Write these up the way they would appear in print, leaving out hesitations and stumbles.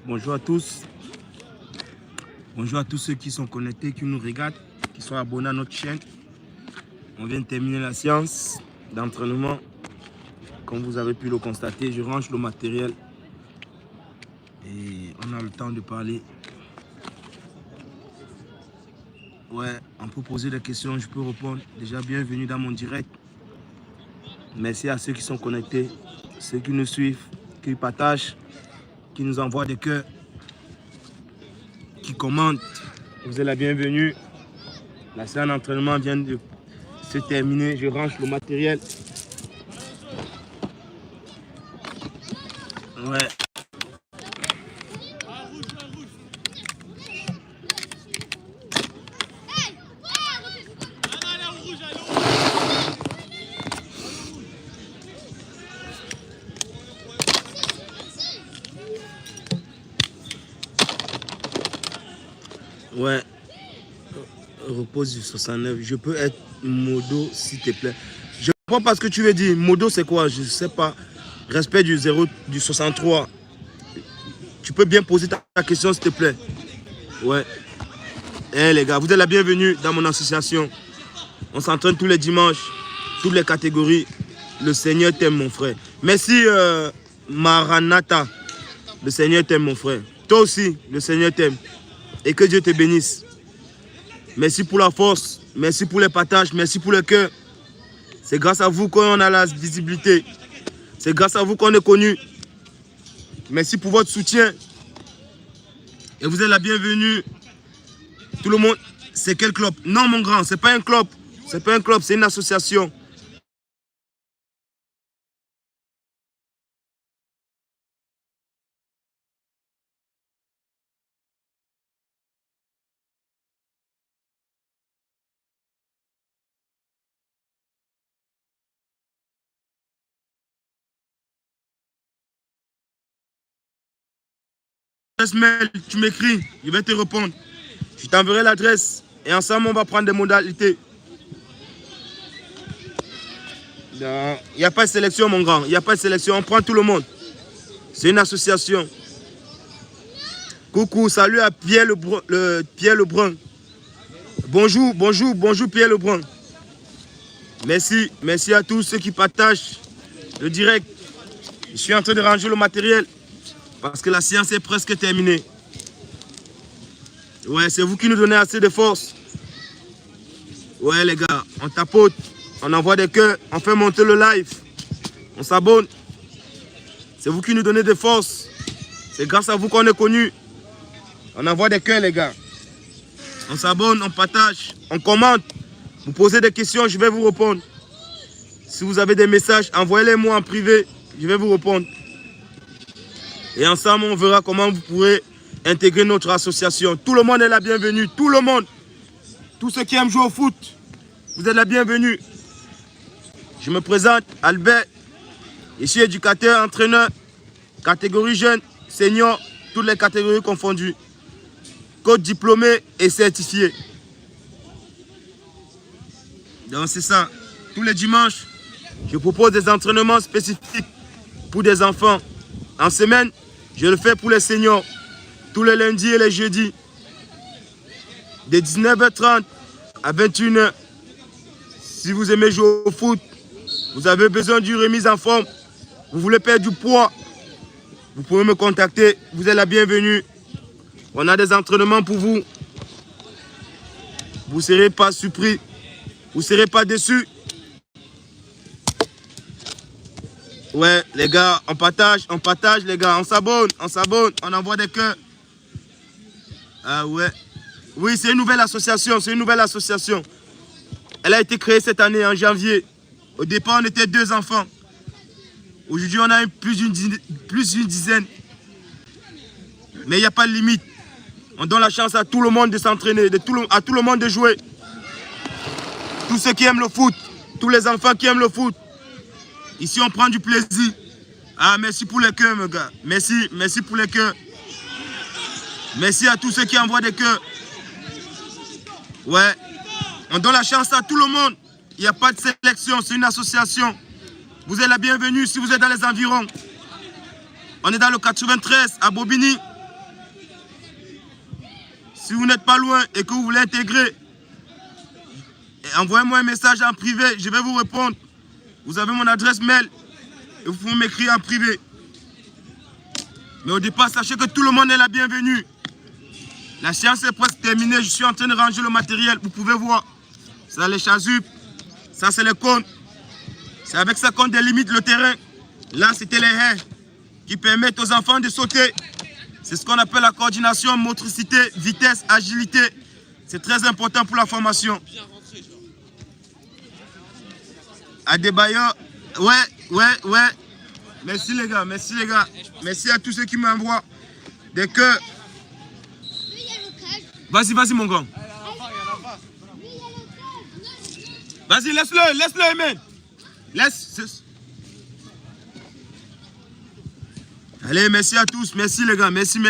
Bonjour à tous. Bonjour à tous ceux qui sont connectés, qui nous regardent, qui sont abonnés à notre chaîne. On vient de terminer la séance d'entraînement. Comme vous avez pu le constater, je range le matériel et on a le temps de parler. Ouais, on peut poser des questions, je peux répondre. Déjà, bienvenue dans mon direct. Merci à ceux qui sont connectés, ceux qui nous suivent, qui partagent, qui nous envoient des cœurs, qui commentent. Vous êtes la bienvenue. La séance d'entraînement vient de se terminer. Je range le matériel. Ouais. Ouais. Repose du 69. Je peux être modo, s'il te plaît. Je comprends pas ce que tu veux dire. Modo, c'est quoi? Je sais pas. Respect du 0, du 63. Tu peux bien poser ta question, s'il te plaît. Ouais. Eh les gars, vous êtes la bienvenue dans mon association. On s'entraîne tous les dimanches, toutes les catégories. Le Seigneur t'aime, mon frère. Merci, Maranatha. Le Seigneur t'aime, mon frère. Toi aussi, le Seigneur t'aime. Et que Dieu te bénisse. Merci pour la force. Merci pour les partages. Merci pour le cœur. C'est grâce à vous qu'on a la visibilité. C'est grâce à vous qu'on est connu. Merci pour votre soutien. Et vous êtes la bienvenue. Tout le monde, c'est quel club? Non, mon grand, c'est pas un club. C'est pas un club, c'est une association. Mail, tu m'écris, je vais te répondre. Je t'enverrai l'adresse et ensemble on va prendre des modalités. Il n'y a pas de sélection, mon grand. Il n'y a pas de sélection, on prend tout le monde. C'est une association. Coucou, salut à Pierre Lebrun. Bonjour Pierre Lebrun. Merci, merci à tous ceux qui partagent le direct. Je suis en train de ranger le matériel. Parce que la séance est presque terminée. Ouais, c'est vous qui nous donnez assez de force. Ouais, les gars, on tapote, on envoie des cœurs, on fait monter le live. On s'abonne. C'est vous qui nous donnez de force. C'est grâce à vous qu'on est connus. On envoie des cœurs, les gars. On s'abonne, on partage, on commente. Vous posez des questions, je vais vous répondre. Si vous avez des messages, envoyez-les moi en privé. Je vais vous répondre. Et ensemble, on verra comment vous pourrez intégrer notre association. Tout le monde est la bienvenue. Tout le monde. Tous ceux qui aiment jouer au foot, vous êtes la bienvenue. Je me présente, Albert. Je suis éducateur, entraîneur, catégorie jeune, senior, toutes les catégories confondues. Code diplômé et certifié. Donc c'est ça. Tous les dimanches, je propose des entraînements spécifiques pour des enfants. En semaine, je le fais pour les seniors, tous les lundis et les jeudis. de 19h30 à 21h. Si vous aimez jouer au foot, vous avez besoin d'une remise en forme, vous voulez perdre du poids, vous pouvez me contacter, vous êtes la bienvenue. On a des entraînements pour vous. Vous ne serez pas surpris, vous ne serez pas déçus. Ouais, les gars, on partage les gars, on s'abonne, on envoie des cœurs. Ah ouais. Oui, c'est une nouvelle association, Elle a été créée cette année, en janvier. Au départ, on était 2 enfants. Aujourd'hui, on a plus d'une dizaine. Mais il n'y a pas de limite. On donne la chance à tout le monde de s'entraîner, à tout le monde de jouer. Tous ceux qui aiment le foot, tous les enfants qui aiment le foot. Ici, on prend du plaisir. Ah, merci pour les cœurs, mes gars. Merci pour les cœurs. Merci à tous ceux qui envoient des cœurs. Ouais. On donne la chance à tout le monde. Il n'y a pas de sélection, c'est une association. Vous êtes la bienvenue si vous êtes dans les environs. On est dans le 93 à Bobigny. Si vous n'êtes pas loin et que vous voulez intégrer, envoyez-moi un message en privé, je vais vous répondre. Vous avez mon adresse mail et vous pouvez m'écrire en privé. Mais au départ, sachez que tout le monde est la bienvenue. La séance est presque terminée, je suis en train de ranger le matériel. Vous pouvez voir, ça les chasupes, ça c'est les cônes. C'est avec ça qu'on délimite le terrain. Là, c'était les haies qui permettent aux enfants de sauter. C'est ce qu'on appelle la coordination, motricité, vitesse, agilité. C'est très important pour la formation. Adebayor, ouais. Merci les gars. Merci à tous ceux qui m'envoient des cœurs. Vas-y mon grand. Vas-y, laisse-le, Amen. Laisse. Allez, merci à tous. Merci les gars, merci.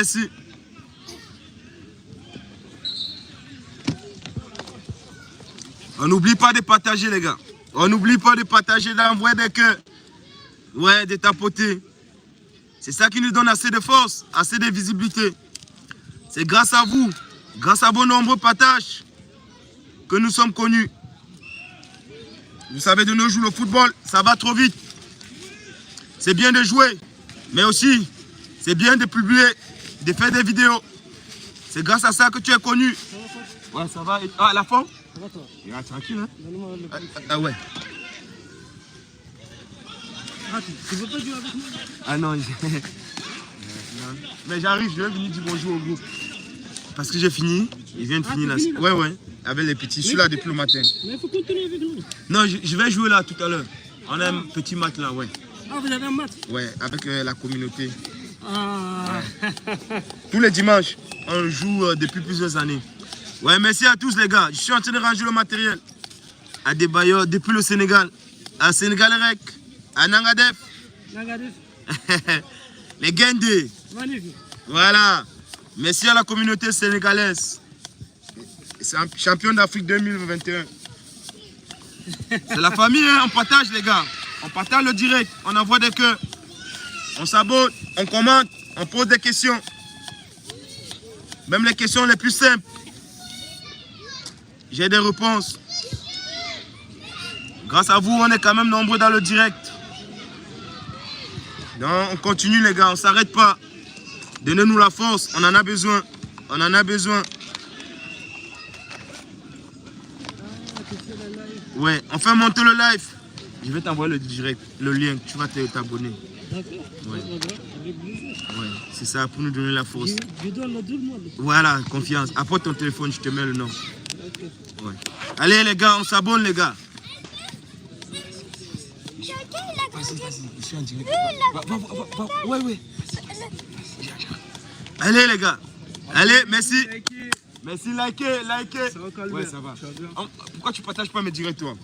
On n'oublie pas de partager les gars. On n'oublie pas de partager, d'envoyer des cœurs. Ouais, de tapoter. C'est ça qui nous donne assez de force, assez de visibilité. C'est grâce à vous, grâce à vos nombreux partages, que nous sommes connus. Vous savez, de nos jours, le football, ça va trop vite. C'est bien de jouer, mais aussi, c'est bien de publier, de faire des vidéos. C'est grâce à ça que tu es connu. Ouais, ça va. Ah, la forme? Ça va, toi? Ah, tranquille, hein? Ah ouais. Ah, tu veux pas jouer avec moi? Ah non, mais j'arrive, je vais venir dire bonjour au groupe. Parce que j'ai fini, ils viennent finir là. Ouais, avec les petits, je suis là depuis le matin. Mais il faut continuer avec nous. Non, je vais jouer là tout à l'heure. On a un petit match là, ouais. Ah, vous avez un match? Ouais, avec la communauté. Ah. Ouais. Tous les dimanches, on joue depuis plusieurs années. Ouais, merci à tous les gars. Je suis en train de ranger le matériel. Adebayor, depuis le Sénégal. À Sénégal-Rec, à Nangadef. Les Gendé. Magnifique. Voilà. Merci à la communauté sénégalaise. Champion d'Afrique 2021. C'est la famille, hein? On partage les gars. On partage le direct, on envoie des cœurs. On s'abonne, on commente, on pose des questions. Même les questions les plus simples. J'ai des réponses. Grâce à vous, on est quand même nombreux dans le direct. Donc on continue les gars, on ne s'arrête pas. Donnez-nous la force, on en a besoin. On en a besoin. Ouais, on fait monter le live. Je vais t'envoyer le direct, le lien, tu vas t'abonner. D'accord. Ouais. Ouais, c'est ça, pour nous donner la force. Je donne à tout le monde. Voilà, confiance. Apporte ton téléphone, je te mets le nom. Okay. Ouais. Allez les gars, on s'abonne les gars. Vas-y, je suis en direct. Ouais. Allez les gars. Allez, merci. Merci, likez. Ça va calmer. Ouais, ça va. Pourquoi tu partages pas mes directs toi?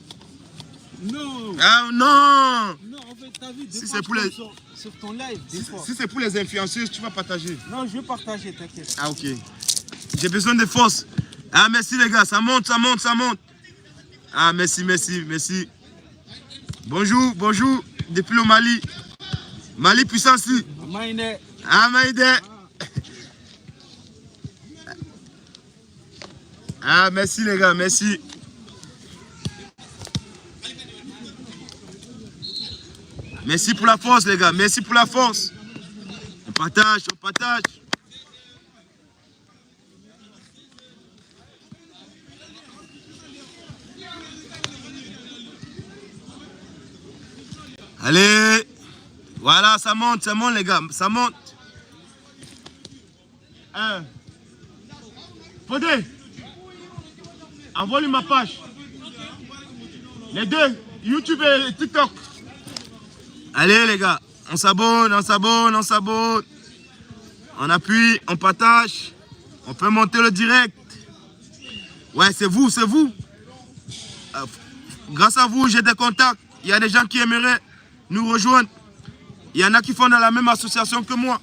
Non. Ah non. Non, en fait, t'as vu, si c'est pour les... sur ton live, des fois. Si c'est pour les influenceuses, tu vas partager. Non, je vais partager, t'inquiète. Ah ok. J'ai besoin de force. Ah merci les gars, ça monte. Ah merci. Bonjour, depuis le Mali. Mali puissance. Maïdé. Ah Maïdé. Ah, merci les gars, merci. Merci pour la force les gars, merci pour la force. On partage, on partage. Allez, voilà, ça monte les gars, ça monte. Fodé, envoie-lui ma page. Les deux, YouTube et TikTok. Allez les gars, on s'abonne, on s'abonne, on s'abonne. On appuie, on partage. On peut monter le direct. Ouais, c'est vous, c'est vous. Grâce à vous, j'ai des contacts. Il y a des gens qui aimeraient nous rejoindre. Il y en a qui font dans la même association que moi.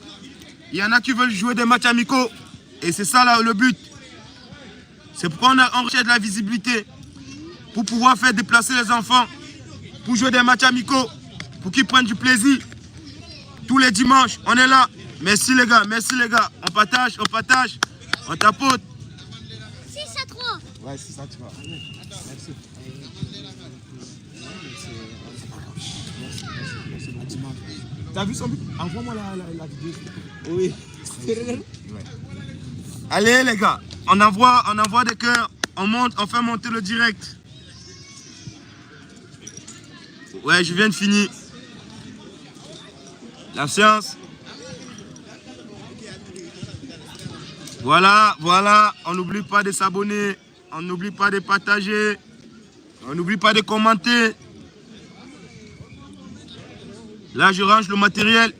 Il y en a qui veulent jouer des matchs amicaux. Et c'est ça là le but. C'est pourquoi on recherche de la visibilité. Pour pouvoir faire déplacer les enfants. Pour jouer des matchs amicaux. Pour qu'ils prennent du plaisir. Tous les dimanches, on est là. Merci les gars, merci les gars. On partage, on tapote. 6 à 3. Ouais, 6 à 3. Merci. T'as vu son but? Envoie-moi la vidéo. Oui. Ouais. Allez les gars, on envoie des cœurs, on fait monter le direct. Ouais, je viens de finir. La séance. Voilà, voilà, on n'oublie pas de s'abonner, on n'oublie pas de partager, on n'oublie pas de commenter. Là, je range le matériel,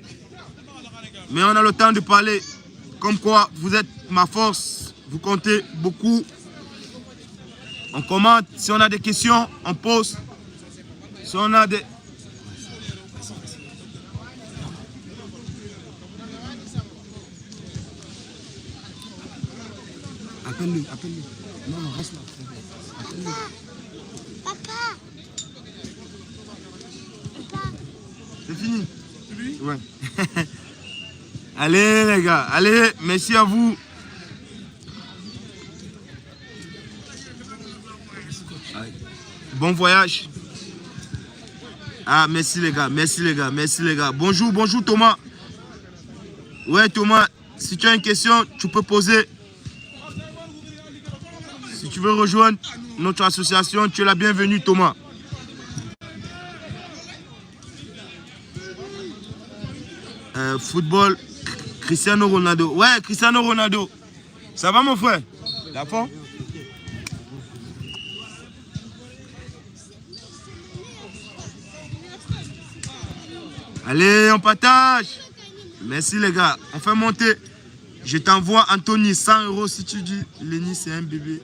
mais on a le temps de parler. Comme quoi, vous êtes ma force, vous comptez beaucoup. On commente, si on a des questions, on pose. Si on a des... Appelle-le, appelle-le. Non, reste là. Appelle-le. Papa. C'est fini? Ouais. Allez les gars, allez, merci à vous. Bon voyage. Ah, merci les gars, merci les gars, merci les gars. Bonjour, bonjour Thomas. Ouais Thomas, si tu as une question, tu peux poser. Si tu veux rejoindre notre association, tu es la bienvenue Thomas. Football, Cristiano Ronaldo. Ouais, Cristiano Ronaldo. Ça va mon frère? La forme? Allez, on partage. Merci les gars. On fait monter. Je t'envoie Anthony 100 € si tu dis Lenny c'est un bébé.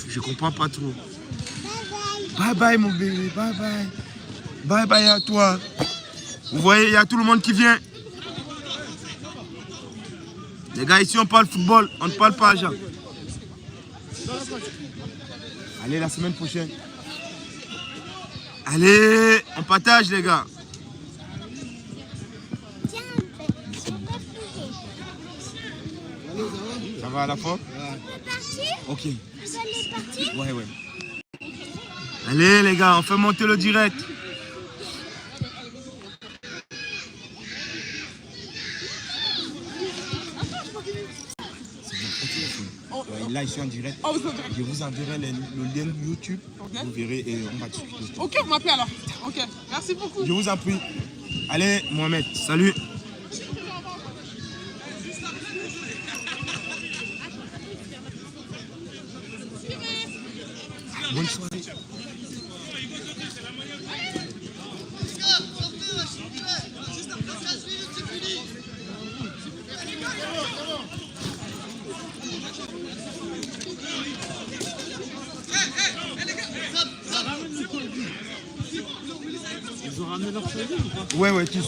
Je comprends pas trop. Bye bye mon bébé. Bye bye. Bye bye à toi. Vous voyez, il y a tout le monde qui vient. Les gars, ici on parle football, on ne parle pas argent. Allez, la semaine prochaine. Allez, on partage les gars. Ça va à la fois? C'est parti? Ok. Vous allez partir? Ouais, ouais. Allez les gars, on fait monter le direct. Là, je suis en direct. Oh, vous êtes en direct. Je vous enverrai le lien YouTube. Okay. Vous verrez et on va discuter. Ok, vous m'appelez alors. Ok, merci beaucoup. Je vous en prie. Allez, Mohamed, salut. Bonne soirée. Ils ont ramené leur choisi ou pas? Ouais, ouais, tous.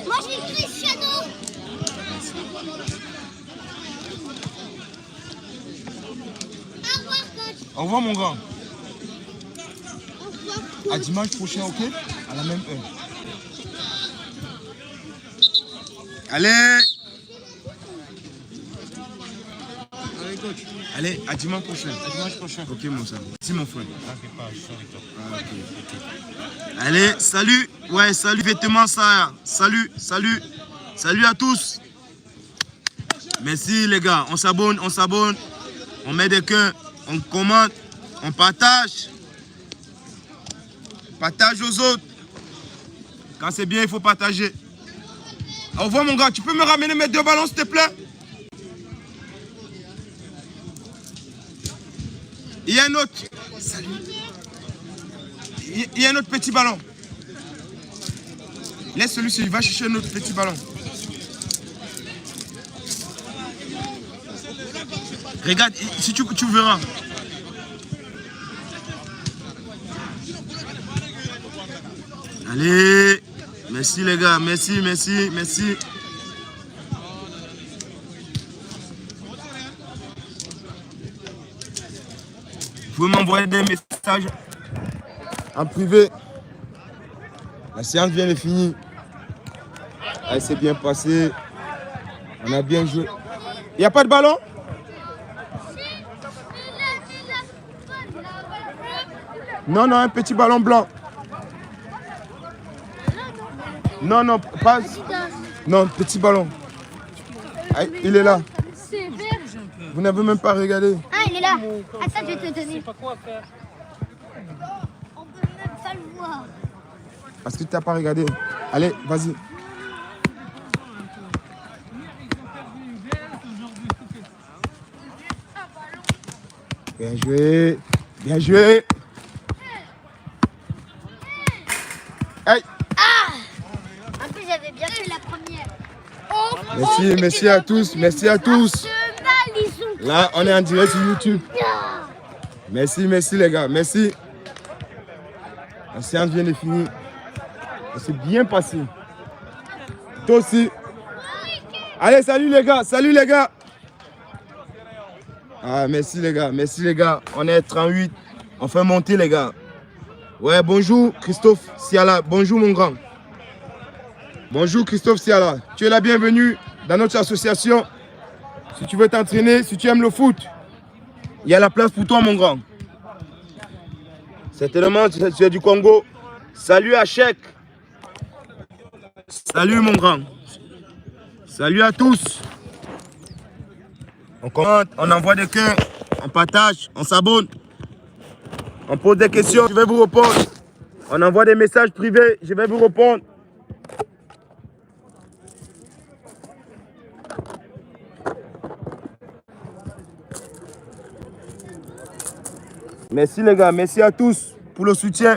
Moi j'ai Cristiano. Au revoir coach. Au revoir, mon grand. Au revoir. À dimanche prochain, ok? À la même heure. Allez. Allez, coach. Allez, à dimanche prochain. À dimanche prochain. Ok, mon frère. Merci, mon frère. T'inquiète pas, je suis avec toi. Ah, ok. Allez, salut. Ouais, salut vêtements, ça. Salut, salut. Salut à tous. Merci, les gars. On s'abonne, on s'abonne. On met des cœurs, on commente, on partage. Partage aux autres. Quand c'est bien, il faut partager. Au revoir, mon gars. Tu peux me ramener mes 2 ballons, s'il te plaît? Il y a un autre. Salut. Il y a un autre petit ballon. Laisse celui-ci, il va chercher un autre petit ballon. Regarde, si tu verras. Allez. Merci les gars, merci, merci, merci. Vous pouvez m'envoyer des messages en privé. La séance vient de finir. Elle s'est bien passée. On a bien joué. Il n'y a pas de ballon? Non, non, un petit ballon blanc. Non, non, pas. Non, petit ballon. Ah, il est là. C'est vert. Vous n'avez même pas regardé. Ah, il est là. Attends, je vais te donner. Pas quoi faire. On peut même pas le voir. Parce que tu n'as pas regardé. Allez, vas-y. Bien joué. Bien joué. Aïe. En plus, j'avais bien fait la première. Merci, merci à tous. Merci à tous. Arsenal, ils sont... Là, on est en direct sur YouTube. Merci, merci les gars. Merci. La séance vient de finir. C'est bien passé. Toi aussi. Allez, salut les gars. Salut les gars. Ah, merci les gars. Merci les gars. On est 38. On fait monter les gars. Ouais, bonjour Christophe Siala. Bonjour mon grand. Bonjour Christophe Siala. Tu es la bienvenue dans notre association. Si tu veux t'entraîner, si tu aimes le foot, il y a la place pour toi mon grand. Certainement, tu es du Congo. Salut à Chek. Salut mon grand. Salut à tous. On commente, on envoie des cœurs, on partage, on s'abonne. On pose des questions, je vais vous répondre. On envoie des messages privés, je vais vous répondre. Merci les gars, merci à tous pour le soutien.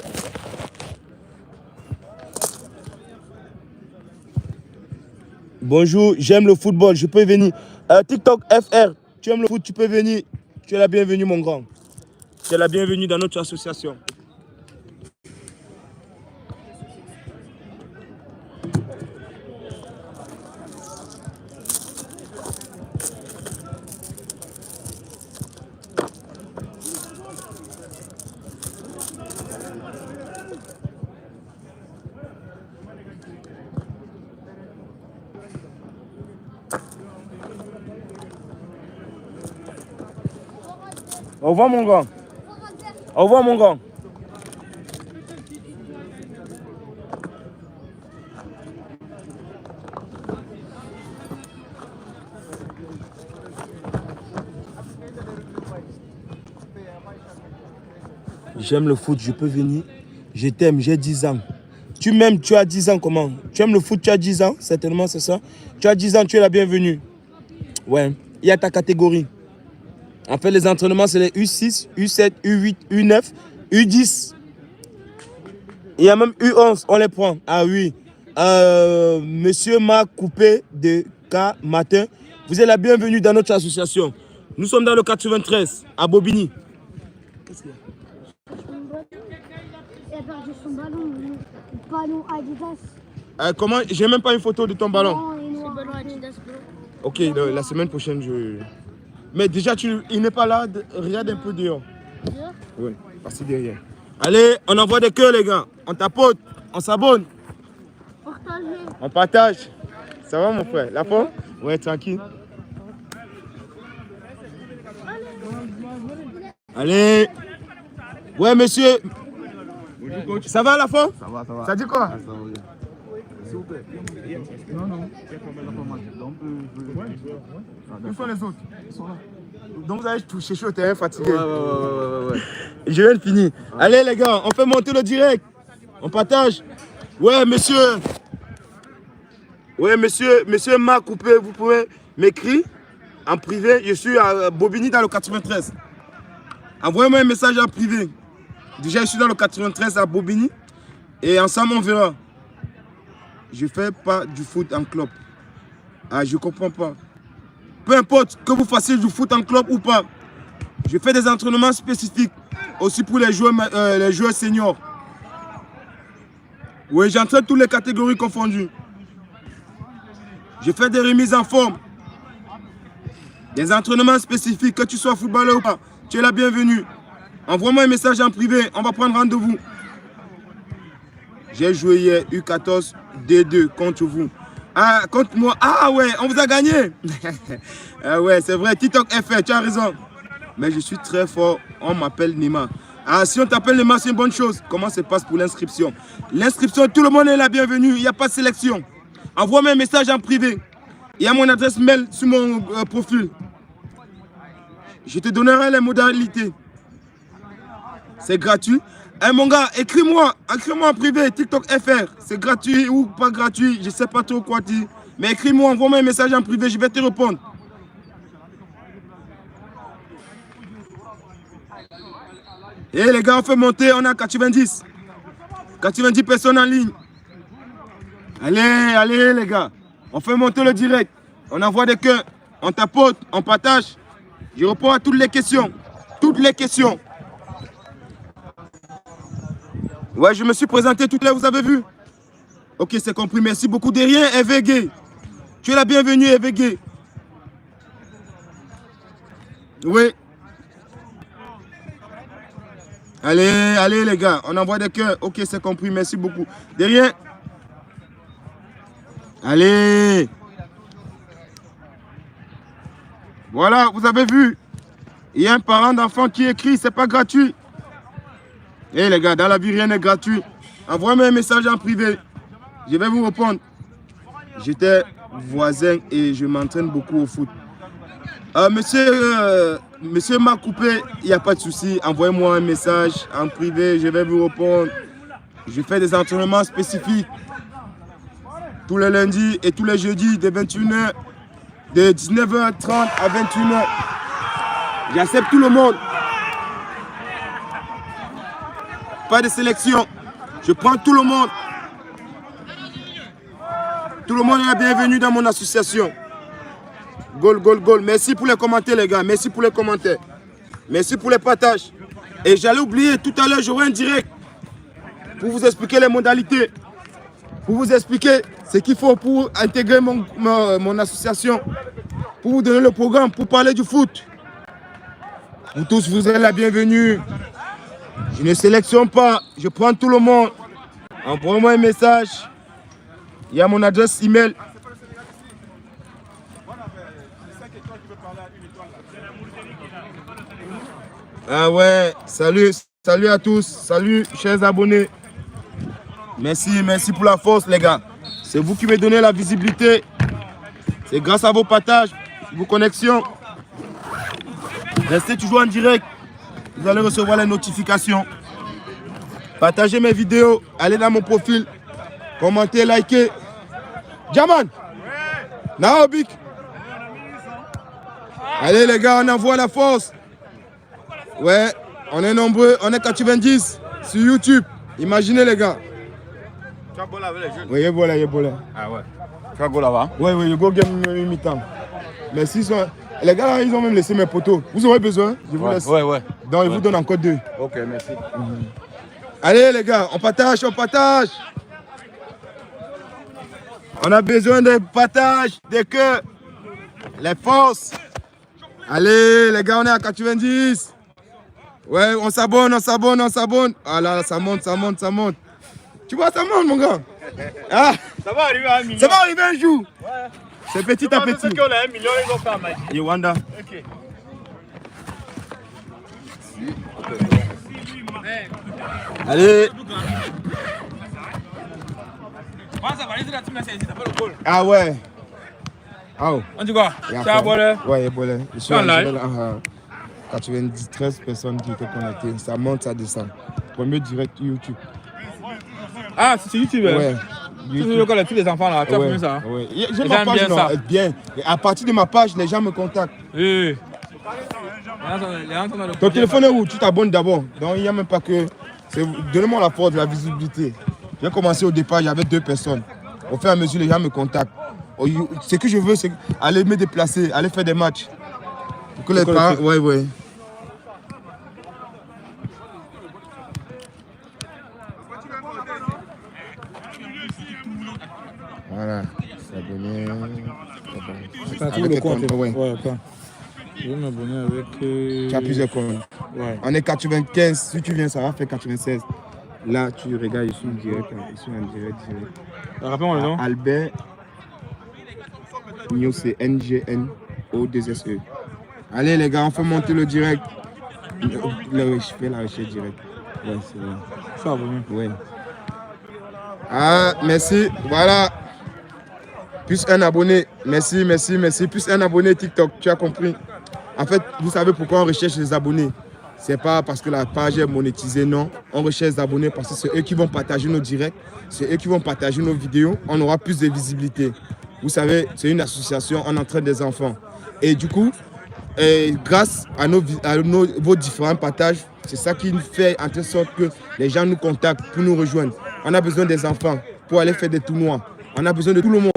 Bonjour, j'aime le football, je peux venir. TikTok FR, tu aimes le foot, tu peux venir. Tu es la bienvenue mon grand. Tu es la bienvenue dans notre association. Au revoir mon grand. Au revoir mon grand. J'aime le foot, je peux venir. Je t'aime, j'ai 10 ans. Tu m'aimes, tu as 10 ans comment? Tu aimes le foot, tu as 10 ans, certainement c'est ça. Tu as 10 ans, tu es la bienvenue. Ouais, il y a ta catégorie. En fait, les entraînements, c'est les U6, U7, U8, U9, U10. Il y a même U11, on les prend. Ah oui. Monsieur m'a coupé de K matin. Vous êtes la bienvenue dans notre association. Nous sommes dans le 93, à Bobigny. Qu'est-ce qu'il y a? Il a perdu son ballon. Le ballon Adidas. Comment? J'ai même pas une photo de ton ballon. Non, il est noir. Le ballon Adidas bleu. Ok, la semaine prochaine, je... Mais déjà, il n'est pas là. Regarde un peu dehors. Dehors? Oui, passez derrière. Allez, on envoie des cœurs, les gars. On tapote, on s'abonne. Partagez. On partage. Ça va mon frère? La forme? Ouais, tranquille. Allez. Ouais, monsieur. Ça va la forme? Ça va, ça va. Ça dit quoi? Ça va bien. S'il vous plaît. Non, non. Où sont les autres? Ils sont là. Donc vous allez toucher chaud, t'es fatigué. Ouais. Je viens de finir. Allez les gars, on fait monter le direct. On partage. Ouais, monsieur. Ouais, monsieur m'a coupé. Vous pouvez m'écrire en privé. Je suis à Bobigny dans le 93. Envoyez-moi un message en privé. Déjà, je suis dans le 93 à Bobigny. Et ensemble, on verra. Je ne fais pas du foot en club. Ah, je ne comprends pas. Peu importe que vous fassiez du foot en club ou pas. Je fais des entraînements spécifiques. Aussi pour les joueurs seniors. Oui, j'entraîne toutes les catégories confondues. Je fais des remises en forme. Des entraînements spécifiques, que tu sois footballeur ou pas. Tu es la bienvenue. Envoie-moi un message en privé, on va prendre rendez-vous. J'ai joué hier U14 D2 contre vous. Ah, contre moi. Ah ouais, on vous a gagné. Ah ouais, c'est vrai, TikTok FR, tu as raison. Mais je suis très fort, on m'appelle Nima. Ah, si on t'appelle Nima, c'est une bonne chose. Comment ça se passe pour l'inscription? L'inscription, tout le monde est la bienvenue, il n'y a pas de sélection. Envoie-moi un message en privé. Il y a mon adresse mail sur mon profil. Je te donnerai les modalités. C'est gratuit. Eh mon gars, écris-moi en privé, TikTok FR. C'est gratuit ou pas gratuit, je ne sais pas trop quoi dire. Mais écris-moi, envoie-moi un message en privé, je vais te répondre. Et les gars, on fait monter, on a 90. 90 personnes en ligne. Allez les gars. On fait monter le direct. On envoie des cœurs, on tapote, on partage. Je réponds à toutes les questions. Toutes les questions. Ouais, je me suis présenté toutes là, vous avez vu? Ok, c'est compris. Merci beaucoup. Derrière, Evegé. Tu es la bienvenue, Evegé. Oui. Allez les gars, on envoie des cœurs. Ok, c'est compris. Merci beaucoup. Derrière. Allez. Voilà, vous avez vu. Il y a un parent d'enfant qui écrit, c'est pas gratuit. Eh les gars, dans la vie, rien n'est gratuit. Envoyez-moi un message en privé. Je vais vous répondre. J'étais voisin et je m'entraîne beaucoup au foot. Monsieur m'a coupé, il n'y a pas de souci. Envoyez-moi un message en privé, je vais vous répondre. Je fais des entraînements spécifiques. Tous les lundis et tous les jeudis de 21h, de 19h30 à 21h. J'accepte tout le monde. Pas de sélection. Je prends tout le monde. Tout le monde est bienvenu dans mon association. Goal. Merci pour les commentaires, les gars. Merci pour les commentaires. Merci pour les partages. Et j'allais oublier, tout à l'heure, j'aurai un direct pour vous expliquer les modalités. Pour vous expliquer ce qu'il faut pour intégrer mon association. Pour vous donner le programme, pour parler du foot. Vous tous, vous êtes la bienvenue. Je ne sélectionne pas, je prends tout le monde. Envoyez-moi un message. Il y a mon adresse email. Ah ouais, salut à tous. Salut, chers abonnés. Merci pour la force, les gars. C'est vous qui me donnez la visibilité. C'est grâce à vos partages, vos connexions. Restez toujours en direct. Vous allez recevoir les notifications. Partagez mes vidéos. Allez dans mon profil. Commentez, likez. Jaman. Naobik. Allez les gars, on envoie la force. Ouais, on est nombreux. On est 90 sur YouTube. Imaginez les gars. Tu as bolé avec les jeunes? Oui, il est bolé. Ah ouais. Tu as bolé là-bas? Oui, il go game mi-temps. Mais s'ils sont... Les gars, là, ils ont même laissé mes poteaux. Vous aurez besoin? Je vous laisse. Ouais. Donc, ils vous donnent encore 2. Ok, merci. Allez, les gars, on partage. On a besoin de partage, de cœurs, les forces. Allez, les gars, on est à 90. Ouais, on s'abonne. Ah là, ça monte. Tu vois, ça monte, mon gars. Ah, Ça va arriver à 1 million. ça va arriver un jour. Ouais. C'est petit à petit. Ceux qui ont les 1 million, ils vont faire magie. Yewanda. Ok. Allez. Ah ouais. Ah ouais. On dit quoi? Et C'est à Bolé? Ouais, Bolé. Je suis en live. 93 personnes qui étaient connectées. Ça monte, ça descend. Premier direct YouTube. Ah, c'est sur YouTube. Ouais. Tu veux que tous les enfants là, tu as Ouais, filmé ça? ouais. J'ai Ils ma aiment page, bien non, ça. bien. Et à partir de ma page, les gens me contactent. Oui. Les gens sont dans le Ton téléphone est où? Tu t'abonnes d'abord. Donc il n'y a même pas que... Donnez-moi la force de la visibilité. J'ai commencé au départ, il y avait 2 personnes. Au fur et à mesure, les gens me contactent. Ce que je veux, c'est aller me déplacer, aller faire des matchs. Pour que les parents... Ouais, ouais. Voilà. S'abonner. Tu le compte? Ouais. Ouais, attends. Je vais m'abonner avec... Tu as plusieurs comptes. Ouais. On est 95. Si tu viens, ça va faire 96. Là, tu regardes, je suis en direct. Je suis en direct. Rappelle-moi le nom. Albert Nio, c'est NGNO2SE. Allez les gars, on fait monter le direct. Je fais la recherche direct. Ouais, c'est bon. Je suis abonné. Ouais. Ah, merci. Voilà. Plus un abonné. Merci, merci, merci. Plus un abonné TikTok. Tu as compris. En fait, vous savez pourquoi on recherche les abonnés. C'est pas parce que la page est monétisée, non. On recherche les abonnés parce que c'est eux qui vont partager nos directs. C'est eux qui vont partager nos vidéos. On aura plus de visibilité. Vous savez, c'est une association, on entraîne des enfants. Et du coup, grâce à vos différents partages, c'est ça qui fait en telle sorte que les gens nous contactent pour nous rejoindre. On a besoin des enfants pour aller faire des tournois. On a besoin de tout le monde.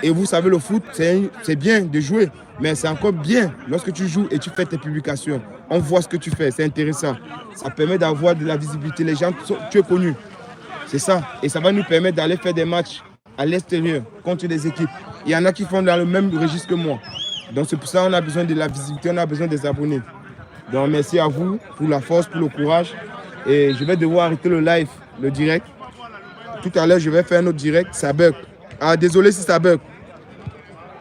Et vous savez, le foot, c'est bien de jouer, mais c'est encore bien lorsque tu joues et tu fais tes publications. On voit ce que tu fais, c'est intéressant. Ça permet d'avoir de la visibilité. Les gens, tu es connu. C'est ça. Et ça va nous permettre d'aller faire des matchs à l'extérieur contre des équipes. Il y en a qui font dans le même registre que moi. Donc c'est pour ça qu'on a besoin de la visibilité, on a besoin des abonnés. Donc merci à vous pour la force, pour le courage. Et je vais devoir arrêter le live, le direct. Tout à l'heure, je vais faire un autre direct. Ça bug. Ah, désolé si ça bug.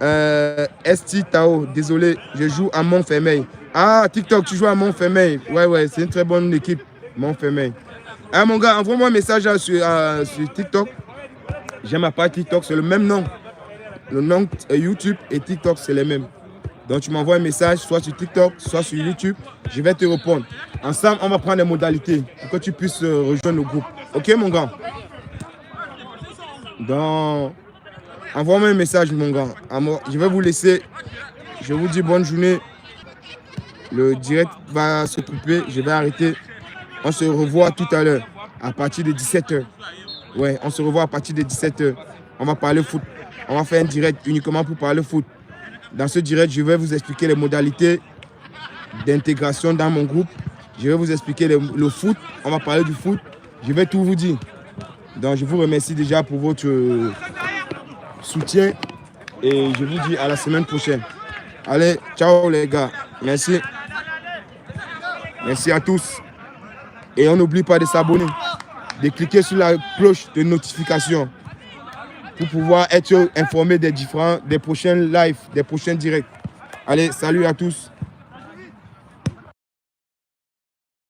ST Tao, désolé, je joue à Montfermeil. Ah, TikTok, tu joues à Montfermeil. Ouais, c'est une très bonne équipe, Montfermeil. Ah, mon gars, envoie-moi un message sur TikTok. J'ai ma page TikTok, c'est le même nom. Le nom YouTube et TikTok, c'est les mêmes. Donc, tu m'envoies un message, soit sur TikTok, soit sur YouTube. Je vais te répondre. Ensemble, on va prendre les modalités pour que tu puisses rejoindre le groupe. Ok, mon gars? Donc, envoie-moi un message, mon gars. Je vais vous laisser. Je vous dis bonne journée. Le direct va se couper. Je vais arrêter. On se revoit tout à l'heure à partir de 17h. Ouais, on se revoit à partir de 17h. On va parler foot. On va faire un direct uniquement pour parler foot. Dans ce direct, je vais vous expliquer les modalités d'intégration dans mon groupe. Je vais vous expliquer le foot. On va parler du foot. Je vais tout vous dire. Donc, je vous remercie déjà pour votre soutien. Et je vous dis à la semaine prochaine. Allez, ciao les gars. Merci. Merci à tous. Et on n'oublie pas de s'abonner, de cliquer sur la cloche de notification pour pouvoir être informé des prochains lives, des prochains directs. Allez, salut à tous.